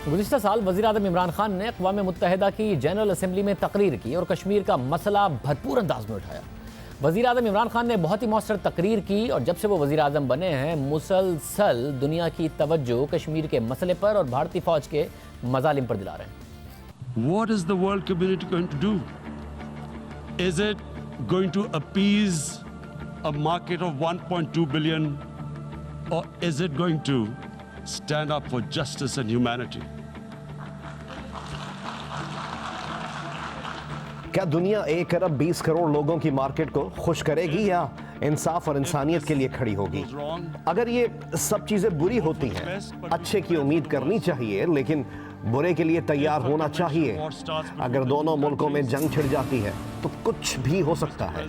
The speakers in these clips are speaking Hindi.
गुज़िश्ता साल वज़ीर-ए-आज़म इमरान खान ने अक़वाम मुत्तहिदा की जनरल असम्बली में तकरीर की और कश्मीर का मसला भरपूर अंदाज में उठाया। वज़ीर-ए-आज़म इमरान खान ने बहुत ही मौसर तकरीर की और जब से वो वज़ीर-ए-आज़म बने हैं मुसलसल दुनिया की तवज्जो कश्मीर के मसले पर और भारतीय फ़ौज के मज़ालिम पर दिला रहे हैं। What is the world community going to do? Is it going to appease a market of 1.2 billion or is it going to stand up for justice and humanity? क्या दुनिया 1 अरब 20 करोड़ लोगों की मार्केट को खुश करेगी या इंसाफ और इंसानियत के लिए खड़ी होगी? अगर ये सब चीजें बुरी होती हैं, अच्छे की उम्मीद करनी चाहिए लेकिन बुरे के लिए तैयार होना चाहिए। अगर दोनों मुल्कों में जंग छिड़ जाती है तो कुछ भी हो सकता है।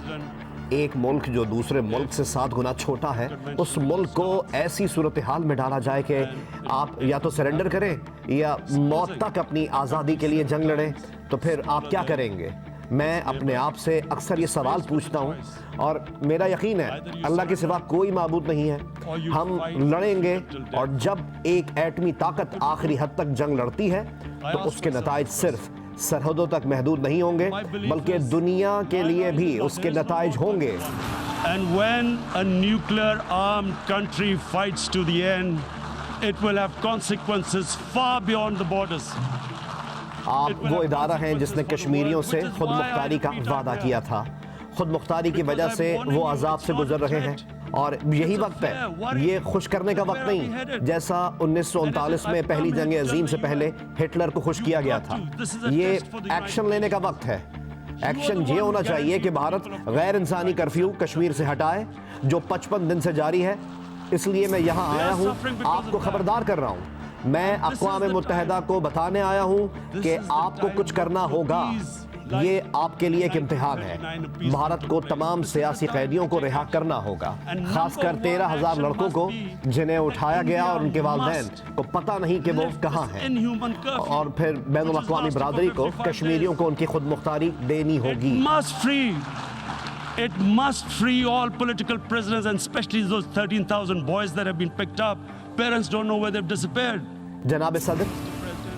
एक मुल्क जो दूसरे मुल्क से 7 गुना छोटा है, उस मुल्क को ऐसी सूरत हाल में डाला जाए कि आप या तो सरेंडर करें या मौत तक अपनी आज़ादी के लिए जंग लड़ें, तो फिर आप क्या करेंगे? मैं अपने आप से अक्सर ये सवाल पूछता हूँ और मेरा यकीन है अल्लाह के सिवा कोई माबूद नहीं है। हम लड़ेंगे और जब एक एटमी ताकत आखिरी हद तक जंग लड़ती है तो उसके नताइज सिर्फ सरहदों तक महदूद नहीं होंगे बल्कि दुनिया के लिए भी उसके नताइज होंगे। And when a nuclear armed country fights to the end, it will have consequences far beyond the borders. आप वो इदारा हैं जिसने कश्मीरियों से खुद मुख्तारी का वादा किया था। खुद मुख्तारी की वजह से वो अजाब से गुजर रहे हैं और यही वक्त है, ये खुश करने का वक्त नहीं जैसा 1939 में पहली जंग अजीम से पहले हिटलर को खुश किया गया था। ये एक्शन लेने का वक्त है। एक्शन ये होना चाहिए कि भारत गैर इंसानी कर्फ्यू कश्मीर से हटाए जो 55 दिन से जारी है। इसलिए मैं यहाँ आया हूँ, आपको खबरदार कर रहा हूँ। मैं अक़वाम मुत्तहिदा को बताने आया हूँ कि आपको कुछ करना होगा। ये आपके लिए एक इम्तिहान है। भारत को तमाम सियासी कैदियों को रिहा करना होगा, खासकर 13,000 लड़कों को जिन्हें उठाया गया और उनके वालिदैन को पता नहीं कि वो कहाँ हैं। और फिर बैनुल अक़वामी बरादरी को कश्मीरियों को उनकी खुद मुख्तारी देनी होगी। It must free all political prisoners and especially those 13,000 boys that have been picked up. Parents don't know where they've disappeared. जनाब सदर,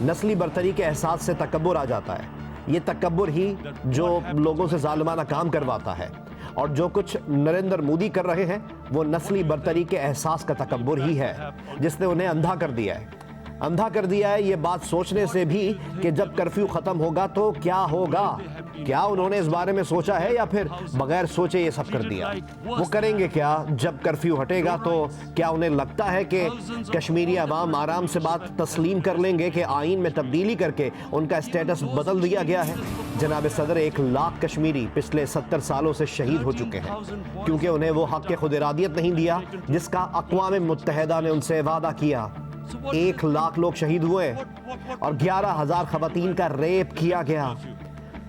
नस्ली बर्तरी के एहसास से तकब्बुर आ जाता है। ये तकब्बुर ही जो लोगों से जालिमाना काम करवाता है और जो कुछ नरेंद्र मोदी कर रहे हैं वो नस्ली बर्तरी के एहसास का तकब्बुर ही है जिसने उन्हें अंधा कर दिया है। अंधा कर दिया है ये बात सोचने से भी कि जब कर्फ्यू खत्म होगा तो क्या होगा। क्या उन्होंने इस बारे में सोचा है या फिर बगैर सोचे ये सब कर दिया? वो करेंगे क्या जब कर्फ्यू हटेगा? तो क्या उन्हें लगता है कि कश्मीरी अवाम आराम से बात तस्लीम कर लेंगे कि आईन में तब्दीली करके उनका स्टेटस बदल दिया गया है? जनाब सदर, 1 लाख कश्मीरी पिछले 70 सालों से शहीद हो चुके हैं क्योंकि उन्हें वो हक के खुद इरादियत नहीं दिया जिसका अक़वाम मुत्तहिदा ने उनसे वादा किया। 1 लाख लोग शहीद हुए और 11,000 ख़वातीन का रेप किया गया।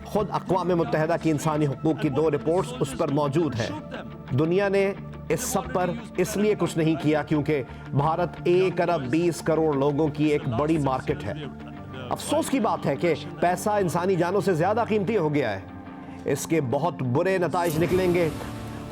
खुद अक़वाम मुत्तहिदा की इंसानी हुकूक की 2 रिपोर्ट्स उस पर मौजूद हैं। दुनिया ने इस सब पर इसलिए कुछ नहीं किया क्योंकि भारत 1 अरब 20 करोड़ लोगों की एक बड़ी मार्केट है। अफसोस की बात है कि पैसा इंसानी जानों से ज़्यादा कीमती हो गया है। इसके बहुत बुरे नताइज निकलेंगे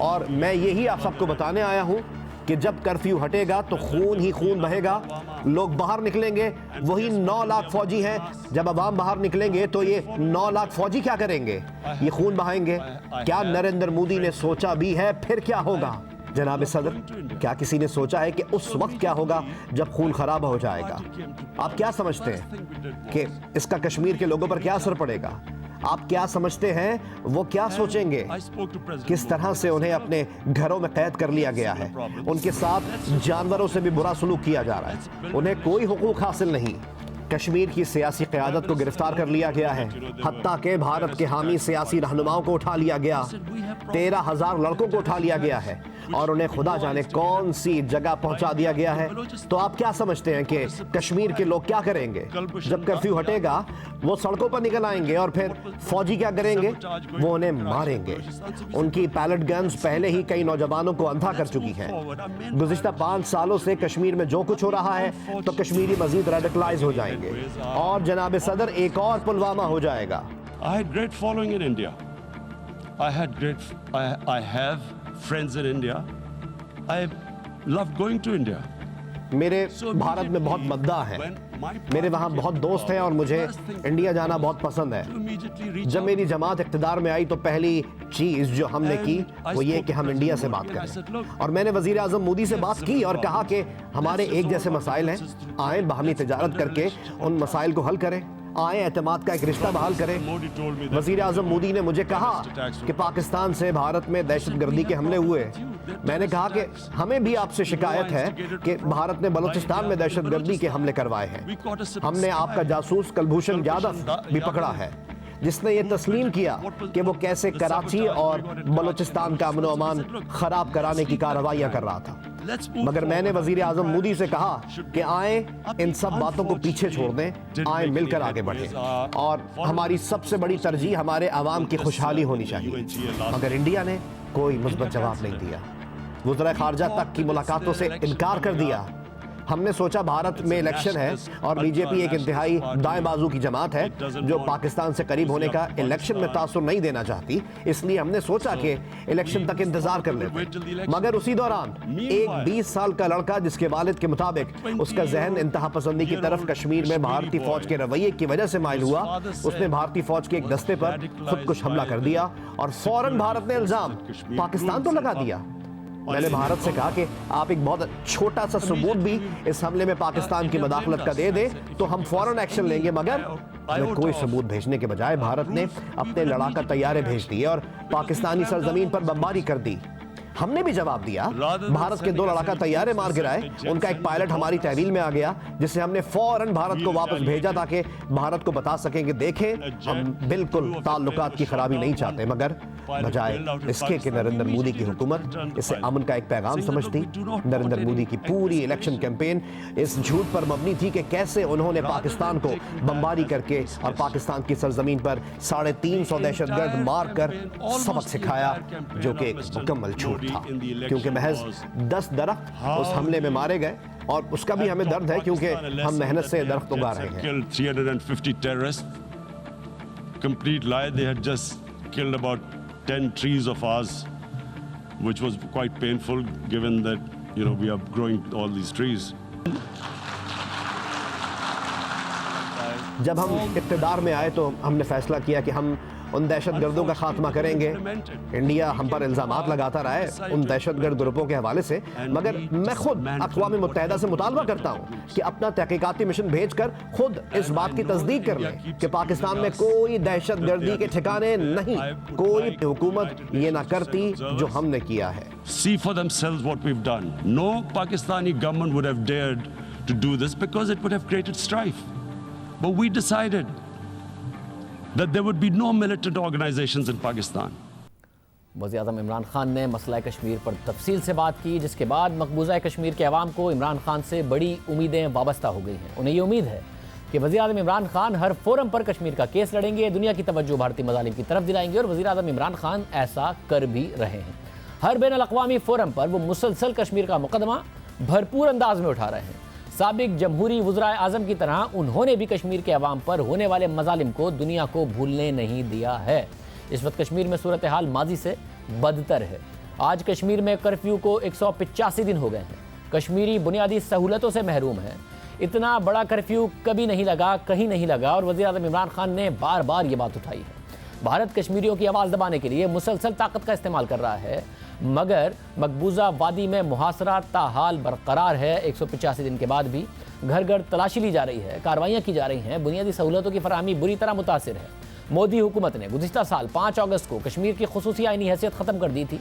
और मैं यही आप सबको बताने आया हूँ कि जब कर्फ्यू हटेगा तो खून ही खून बहेगा। लोग बाहर निकलेंगे, वही 9 लाख फौजी हैं। जब अवाम बाहर निकलेंगे तो ये 9 लाख फौजी क्या करेंगे? ये खून बहाएंगे। क्या नरेंद्र मोदी ने सोचा भी है फिर क्या होगा? जनाब सदर, क्या किसी ने सोचा है कि उस वक्त क्या होगा जब खून खराब हो जाएगा? आप क्या समझते हैं कि इसका कश्मीर के लोगों पर क्या असर पड़ेगा? आप क्या समझते हैं वो क्या सोचेंगे? किस तरह से उन्हें अपने घरों में कैद कर लिया गया है। उनके साथ जानवरों से भी बुरा सलूक किया जा रहा है। उन्हें कोई हुकूक हासिल नहीं। कश्मीर की सियासी क़यादत को गिरफ्तार कर लिया गया है, हत्ता के भारत के हामी सियासी रहनुमाओं को उठा लिया गया। 13,000 लड़कों को उठा लिया गया है और उन्हें खुदा जाने कौन सी जगह पहुंचा दिया गया है। तो आप क्या समझते हैं कि कश्मीर के लोग क्या करेंगे? जब कर्फ्यू हटेगा वो सड़कों पर निकल आएंगे और फिर फौजी क्या करेंगे? वो उन्हें मारेंगे। उनकी पैलेट गन्स पहले ही कई नौजवानों को अंधा कर चुकी हैं। गुज़िश्ता 5 सालों से कश्मीर में जो कुछ हो रहा है तो कश्मीरी मजीद रेडिकलाइज हो जाएंगे और जनाब सदर एक और पुलवामा हो जाएगा। I had great following in India. I have friends in India. I love going to India. मेरे भारत में बहुत मद्दा है। मेरे वहाँ बहुत दोस्त हैं और मुझे इंडिया जाना बहुत पसंद है। जब मेरी जमात इक़्तिदार में आई तो पहली चीज़ जो हमने की वो ये कि हम इंडिया से बात करें, और मैंने वज़ीर आज़म मोदी से बात की और कहा कि हमारे एक जैसे मसाइल हैं, आए बाहमी तिजारत करके उन मसाइल को हल करें, आए एतमाद का एक रिश्ता बहाल करें। वज़ीर आज़म मोदी ने मुझे कहा कि पाकिस्तान से भारत में दहशतगर्दी के हमले हुए। मैंने कहा कि हमें भी आपसे शिकायत है कि भारत ने बलूचिस्तान में दहशतगर्दी के हमले करवाए हैं। हमने आपका जासूस कुलभूषण यादव भी पकड़ा है, जिसने ये तस्लीम किया कि वो कैसे कराची और बलूचिस्तान का अमन अमान खराब कराने की कार्रवाइयां कर रहा था। मगर मैंने वजीर आजम मोदी से कहा कि आए इन सब बातों को पीछे छोड़ दें, आए मिलकर आगे बढ़ें, और हमारी सबसे बड़ी तरजीह हमारे आवाम की खुशहाली होनी चाहिए। मगर इंडिया ने कोई मुस्बत जवाब नहीं दिया। वज़ीर ख़ारजा तक की मुलाकातों से इनकार कर दिया। हमने सोचा भारत में इलेक्शन है और बीजेपी एक इंतहाई दाएं बाजू की जमात है जो पाकिस्तान से करीब होने का इलेक्शन में तासुर नहीं देना चाहती, इसलिए हमने सोचा कि इलेक्शन तक इंतजार कर लेते। मगर उसी दौरान एक 20 साल का लड़का, जिसके वालिद के मुताबिक उसका जहन इंतहा पसंदी की तरफ कश्मीर में भारतीय फौज के रवैये की वजह से माइल हुआ, उसने भारतीय फौज के एक दस्ते पर खुदकुश हमला कर दिया और फौरन भारत ने इल्जाम पाकिस्तान पर लगा दिया। मैंने भारत से कहा कि आप एक बहुत छोटा सा सबूत भी इस हमले में पाकिस्तान की मदाखलत का दे दे तो हम फौरन एक्शन लेंगे। मगर कोई सबूत भेजने के बजाय भारत ने अपने लड़ाका तैयारे भेज दिए और पाकिस्तानी सरजमीन पर बमबारी कर दी। हमने भी जवाब दिया, भारत के 2 लड़ाका तैयारे मार गिराए, उनका एक पायलट हमारी तहवील में आ गया, जिससे हमने फौरन भारत को वापस भेजा ताकि भारत को बता सकें कि देखें हम बिल्कुल ताल्लुकात की खराबी नहीं चाहते। मगर बजाय इसके कि नरेंद्र मोदी की हुकूमत इसे अमन का एक पैगाम समझती, नरेंद्र मोदी की पूरी इलेक्शन कैंपेन इस झूठ पर मबनी थी कि कैसे उन्होंने पाकिस्तान को बमबारी करके और पाकिस्तान की सरजमीन पर 350 दहशतगर्द मार कर सबक सिखाया, जो कि एक मुकम्मल झूठ था, क्योंकि महज 10 दरख्त उस हमले में मारे गए और उसका भी हमें दर्द है क्योंकि हम मेहनत से दरख्त उगा रहे हैं। 350 terrorists. Complete lie. They had just killed about 10 trees of ours, which was quite painful given that, you know, we are growing all these trees. जब हम इक़्तिदार में आए तो हमने फैसला किया कि हम उन दहशतगर्दों का खात्मा करेंगे। इंडिया हम पर इल्ज़ामात लगाता रहा है उन दहशतगर्द ग्रुपों के हवाले से, मगर मैं खुद अक़वाम मुत्तहिदा से मुतालबा करता हूँ कि अपना तहक़ीक़ाती मिशन भेजकर खुद इस बात की तस्दीक कर लें कि पाकिस्तान में कोई दहशतगर्दी के ठिकाने नहीं, कोई हुकूमत ये ना करती जो हमने किया है। See for themselves what we've done. No Pakistani government would have dared to do this because it would have created strife. But we decided that there would be no militant organizations in Pakistan. वज़ीर-ए-आज़म इमरान खान ने मसला कश्मीर पर तफसील से बात की, जिसके बाद मकबूजा कश्मीर के अवाम को इमरान खान से बड़ी उम्मीदें वाबस्ता हो गई हैं। उन्हें ये उम्मीद है कि वज़ीर-ए-आज़म इमरान खान हर फोरम पर कश्मीर का केस लड़ेंगे, दुनिया की तवज्जो भारतीय मज़ालिम की तरफ दिलाएंगे, और वज़ीर-ए-आज़म इमरान खान ऐसा कर भी रहे हैं। हर बैन अल-अक़वामी फोरम पर वो मुसलसल कश्मीर का मुकदमा भरपूर अंदाज में उठा रहे हैं। साबिक जमहूरी वज़ीर आज़म की तरह उन्होंने भी कश्मीर के अवाम पर होने वाले मजालिम को दुनिया को भूलने नहीं दिया है। इस वक्त कश्मीर में सूरत हाल माजी से बदतर है। आज कश्मीर में कर्फ्यू को 185 दिन हो गए हैं। कश्मीरी बुनियादी सहूलतों से महरूम है। इतना बड़ा कर्फ्यू कभी नहीं लगा, कहीं नहीं लगा, और वज़ीर आज़म इमरान खान ने बार बार ये बात उठाई है। भारत कश्मीरियों की आवाज़ दबाने के लिए मुसलसल ताकत का इस्तेमाल कर रहा है, मगर मकबूजा वादी में मुहासरा ताहाल बरकरार है। 185 दिन के बाद भी घर घर तलाशी ली जा रही है, कार्रवाइयाँ की जा रही हैं, बुनियादी सहूलतों की फराहमी बुरी तरह मुतासिर है। मोदी हुकूमत ने गुज़िश्ता साल 5 अगस्त को कश्मीर की खुसूसी आईनी हैसियत ख़त्म कर दी थी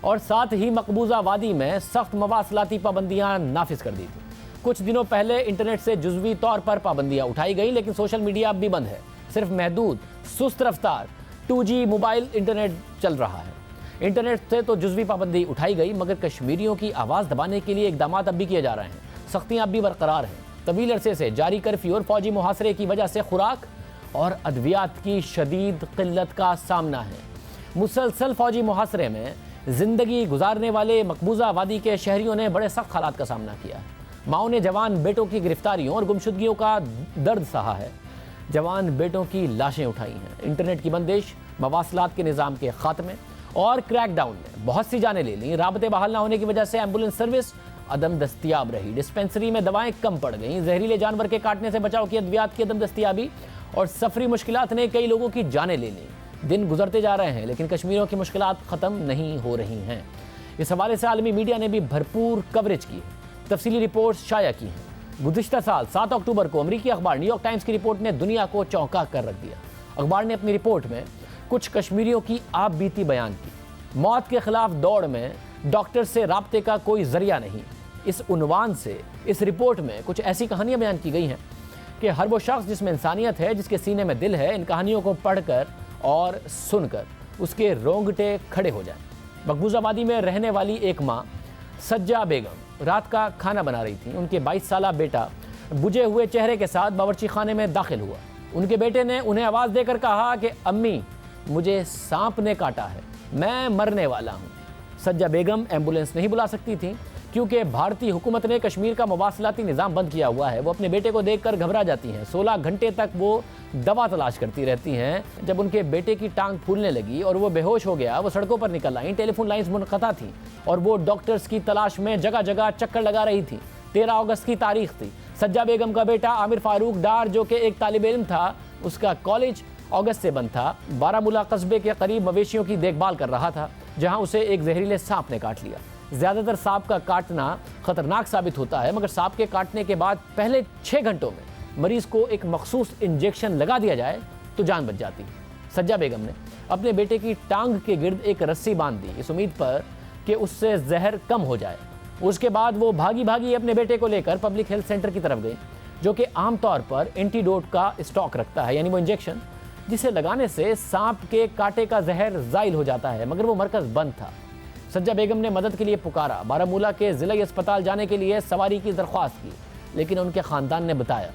और साथ ही मकबूजा वादी में सख्त मवासलाती पाबंदियाँ नाफिज कर दी थी। कुछ दिनों पहले इंटरनेट से जुज़वी तौर पर पाबंदियाँ उठाई गई, लेकिन सोशल मीडिया अब भी बंद है। सिर्फ महदूद सुस्त रफ्तार 2G मोबाइल इंटरनेट चल रहा है। इंटरनेट से तो जुज़वी पाबंदी उठाई गई, मगर कश्मीरियों की आवाज़ दबाने के लिए इक़दाम अब भी किए जा रहे हैं। सख्तियाँ अब भी बरकरार हैं। तवील अरसे से जारी कर्फ्यू और फौजी मुहासरे की वजह से खुराक और अद्वियात की शदीद किल्लत का सामना है। मुसलसल फौजी मुहासरे में ज़िंदगी गुजारने वाले मकबूजा वादी के शहरियों ने बड़े सख्त हालात का सामना किया है। माओ ने जवान बेटों की गिरफ्तारियों और गुमशुदगियों का दर्द सहा है। जवान बेटों की लाशें उठाई हैं। इंटरनेट की बंदिश, मवासलात के निज़ाम के खात्मे और क्रैकडाउन ने बहुत सी जानें ले लीं। राबते बहाल ना होने की वजह से एम्बुलेंस सर्विस अदम दस्तियाब रही, डिस्पेंसरी में दवाएं कम पड़ गईं, जहरीले जानवर के काटने से बचाव की अद्वियात की अदम दस्तियाबी और सफरी मुश्किलात ने कई लोगों की जानें ले लीं। दिन गुजरते जा रहे हैं लेकिन कश्मीरियों की मुश्किलात ख़त्म नहीं हो रही हैं। इस हवाले से आलमी मीडिया ने भी भरपूर कवरेज की है, तफसीली रिपोर्ट शाया की हैं। गुज़िश्ता साल 7 अक्टूबर को अमरीकी अखबार न्यूयॉर्क टाइम्स की रिपोर्ट ने दुनिया को चौंका कर रख दिया। अखबार ने अपनी रिपोर्ट में कुछ कश्मीरियों की आप बीती बयान की। मौत के खिलाफ दौड़ में डॉक्टर से राब्ते का कोई जरिया नहीं। इस उन्वान से इस रिपोर्ट में कुछ ऐसी कहानियां बयान की गई हैं कि हर वो शख्स जिसमें इंसानियत है, जिसके सीने में दिल है, इन कहानियों को पढ़कर और सुनकर उसके रोंगटे खड़े हो जाएं। मकबूजाबादी में रहने वाली एक माँ सज्जा बेगम रात का खाना बना रही थी। उनके 22 साला बेटा बुझे हुए चेहरे के साथ बावर्ची खाने में दाखिल हुआ। उनके बेटे ने उन्हें आवाज़ देकर कहा कि अम्मी, मुझे सांप ने काटा है, मैं मरने वाला हूँ। सज्जा बेगम एम्बुलेंस नहीं बुला सकती थी क्योंकि भारतीय हुकूमत ने कश्मीर का मवासलाती निज़ाम बंद किया हुआ है। वो अपने बेटे को देखकर घबरा जाती हैं। 16 घंटे तक वो दवा तलाश करती रहती हैं। जब उनके बेटे की टांग फूलने लगी और वो बेहोश हो गया, वो सड़कों पर निकल आईं। टेलीफोन लाइंस मुनक़ता थी और वो डॉक्टर्स की तलाश में जगह जगह चक्कर लगा रही थी। 13 अगस्त की तारीख थी। सज्जा बेगम का बेटा आमिर फारूक डार, जो कि एक तालिब इल्म था, उसका कॉलेज अगस्त से बंद था। बारामूला कस्बे के करीब मवेशियों की देखभाल कर रहा था, जहां उसे एक जहरीले सांप ने काट लिया। ज़्यादातर सांप का काटना खतरनाक साबित होता है, मगर सांप के काटने के बाद पहले 6 घंटों में मरीज को एक मखसूस इंजेक्शन लगा दिया जाए तो जान बच जाती। सज्जा बेगम ने अपने बेटे की टांग के गिर्द एक रस्सी बांध दी, इस उम्मीद पर कि उससे जहर कम हो जाए। उसके बाद वो भागी भागी अपने बेटे को लेकर पब्लिक हेल्थ सेंटर की तरफ गई, जो कि आमतौर पर एंटीडोट का स्टॉक रखता है, यानी वो इंजेक्शन जिसे लगाने से सांप के कांटे का जहर जाइल हो जाता है। मगर वो मरकज़ बंद था। सज्जा बेगम ने मदद के लिए पुकारा, बारामूला के ज़िला अस्पताल जाने के लिए सवारी की दरख्वास्त की, लेकिन उनके ख़ानदान ने बताया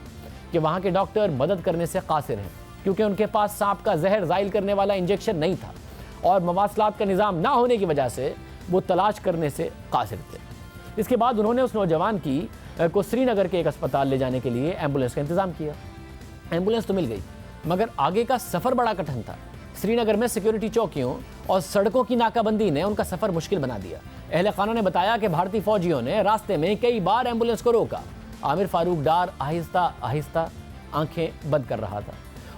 कि वहाँ के डॉक्टर मदद करने से कासिर हैं, क्योंकि उनके पास सांप का जहर जाइल करने वाला इंजेक्शन नहीं था और मवासलात का निज़ाम ना होने की वजह से वो तलाश करने से कासिर थे। इसके बाद उन्होंने उस नौजवान को श्रीनगर के एक अस्पताल ले जाने के लिए एम्बुलेंस का इंतज़ाम किया। एम्बुलेंस तो मिल गई, मगर आगे का सफ़र बड़ा कठिन था। श्रीनगर में सिक्योरिटी चौकियों और सड़कों की नाकाबंदी ने उनका सफ़र मुश्किल बना दिया। अहले खाना ने बताया कि भारतीय फौजियों ने रास्ते में कई बार एम्बुलेंस को रोका। आमिर फारूक डार आहिस्ता आहिस्ता आंखें बंद कर रहा था।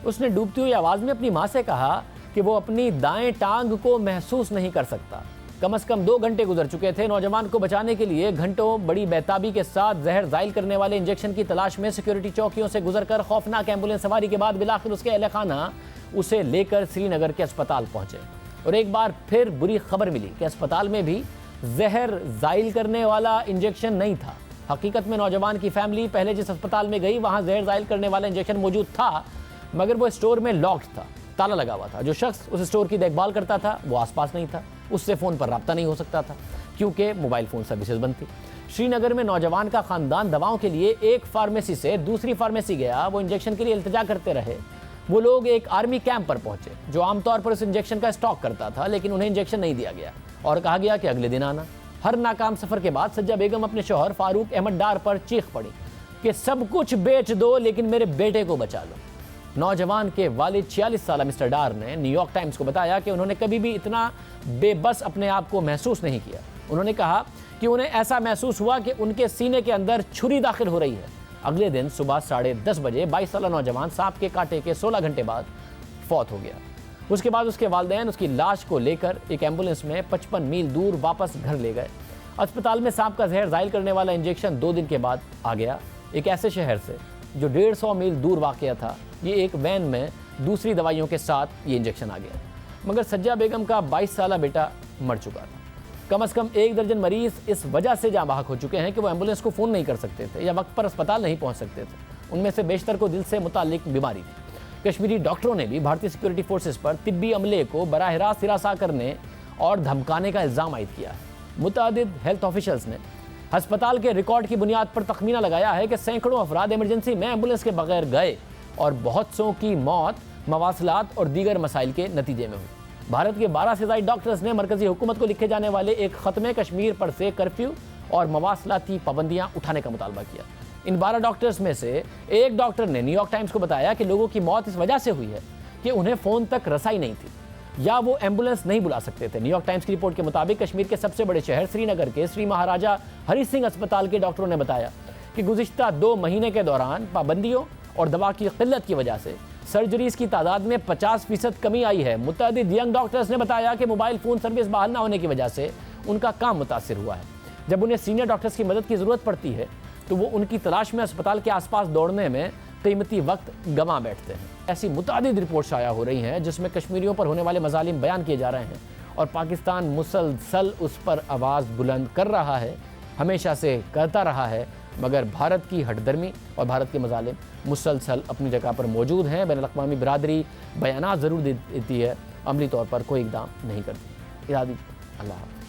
उसने डूबती हुई आवाज़ में अपनी माँ से कहा कि वो अपनी दाएं टांग को महसूस नहीं कर सकता। कम से कम 2 घंटे गुजर चुके थे। नौजवान को बचाने के लिए घंटों बड़ी बेताबी के साथ जहर जाइल करने वाले इंजेक्शन की तलाश में सिक्योरिटी चौकियों से गुजरकर खौफनाक एम्बुलेंस सवारी के बाद बिलाखिर उसके अहले खाना उसे लेकर श्रीनगर के अस्पताल पहुंचे। और एक बार फिर बुरी खबर मिली कि अस्पताल में भी जहर जाइल करने वाला इंजेक्शन नहीं था। हकीकत में नौजवान की फैमिली पहले जिस अस्पताल में गई, वहां जहर जाइल करने वाला इंजेक्शन मौजूद था, मगर वो स्टोर में लॉक्ड था, ताला लगा हुआ था। जो शख्स उस स्टोर की देखभाल करता था वो आसपास नहीं था, उससे फ़ोन पर रब्ता नहीं हो सकता था क्योंकि मोबाइल फ़ोन सर्विसेज बंद थी। श्रीनगर में नौजवान का ख़ानदान दवाओं के लिए एक फार्मेसी से दूसरी फार्मेसी गया। वो इंजेक्शन के लिए इल्तिजा करते रहे। वो लोग एक आर्मी कैंप पर पहुंचे जो आमतौर पर उस इंजेक्शन का स्टॉक करता था, लेकिन उन्हें इंजेक्शन नहीं दिया गया और कहा गया कि अगले दिन आना। हर नाकाम सफ़र के बाद सज्जा बेगम अपने शौहर फारूक अहमद डार पर चीख पड़ी कि सब कुछ बेच दो लेकिन मेरे बेटे को बचा लो। नौजवान के वालिद 46 साला मिस्टर डार ने न्यूयॉर्क टाइम्स को बताया कि उन्होंने कभी भी इतना बेबस अपने आप को महसूस नहीं किया। उन्होंने कहा कि उन्हें ऐसा महसूस हुआ कि उनके सीने के अंदर छुरी दाखिल हो रही है। अगले दिन सुबह 10:30 बजे 22 साला नौजवान सांप के कांटे के 16 घंटे बाद फौत हो गया। उसके बाद उसके वालिदैन उसकी लाश को लेकर एक एम्बुलेंस में 55 मील दूर वापस घर ले गए। अस्पताल में सांप का जहर जाइल करने वाला इंजेक्शन 2 दिन के बाद आ गया। एक ऐसे शहर से जो 150 मील दूर वाक़या था, ये एक वैन में दूसरी दवाइयों के साथ ये इंजेक्शन आ गया। मगर सज्जा बेगम का 22 साला बेटा मर चुका था। कम से कम 1 दर्जन मरीज इस वजह से जाँ बहक हो चुके हैं कि वो एम्बुलेंस को फ़ोन नहीं कर सकते थे या वक्त पर अस्पताल नहीं पहुंच सकते थे। उनमें से बेशतर को दिल से मुताल्लिक बीमारी थी। कश्मीरी डॉक्टरों ने भी भारतीय सिक्योरिटी फोर्सेस पर तिब्बी अमले को बराह रास्त हिरासा करने और धमकाने का इल्ज़ाम आयद किया है। मुतादिद हेल्थ ऑफिशल्स ने अस्पताल के रिकॉर्ड की बुनियाद पर तखमीना लगाया है कि सैकड़ों अफराद इमरजेंसी में एम्बुलेंस के बगैर गए और बहुत सौ की मौत मवासलात और दीगर मसाइल के नतीजे में हुई। भारत के 12 से ज़ायद डॉक्टर्स ने मरकज़ी हुकूमत को लिखे जाने वाले एक ख़त में कश्मीर पर से कर्फ्यू और मवासलाती पाबंदियां उठाने का मुतालबा किया। इन 12 डॉक्टर्स में से एक डॉक्टर ने न्यूयॉर्क टाइम्स को बताया कि लोगों की मौत इस वजह से हुई है कि उन्हें फ़ोन तक रसाई नहीं थी। या वो एम्बुलेंस नहीं बुला सकते थे। न्यूयॉर्क टाइम्स की रिपोर्ट के मुताबिक कश्मीर के सबसे बड़े शहर श्रीनगर के श्री महाराजा हरि सिंह अस्पताल के डॉक्टरों ने बताया कि गुज़िश्ता 2 महीने के दौरान पाबंदियों और दवा की किल्लत की वजह से सर्जरीज की तादाद में 50% कमी आई है। मुतअद्दिद यंग डॉक्टर्स ने बताया कि मोबाइल फ़ोन सर्विस बहाल न होने की वजह से उनका काम मुतासिर हुआ है। जब उन्हें सीनियर डॉक्टर्स की मदद की ज़रूरत पड़ती है तो वो उनकी तलाश में अस्पताल के आसपास दौड़ने में कीमती वक्त गंवा बैठते हैं। ऐसी मुतअद्दिद रिपोर्ट शाया हो रही हैं जिसमें कश्मीरियों पर होने वाले मजालिम बयान किए जा रहे हैं और पाकिस्तान मुसलसल उस पर आवाज़ बुलंद कर रहा है, हमेशा से करता रहा है, मगर भारत की हठधर्मी और भारत के मजालिम मुसलसल अपनी जगह पर मौजूद हैं। बैनुल-अक़वामी बिरादरी बयानात ज़रूर देती है, अमली तौर पर कोई इक़दाम नहीं करती। इरादी अल्लाह।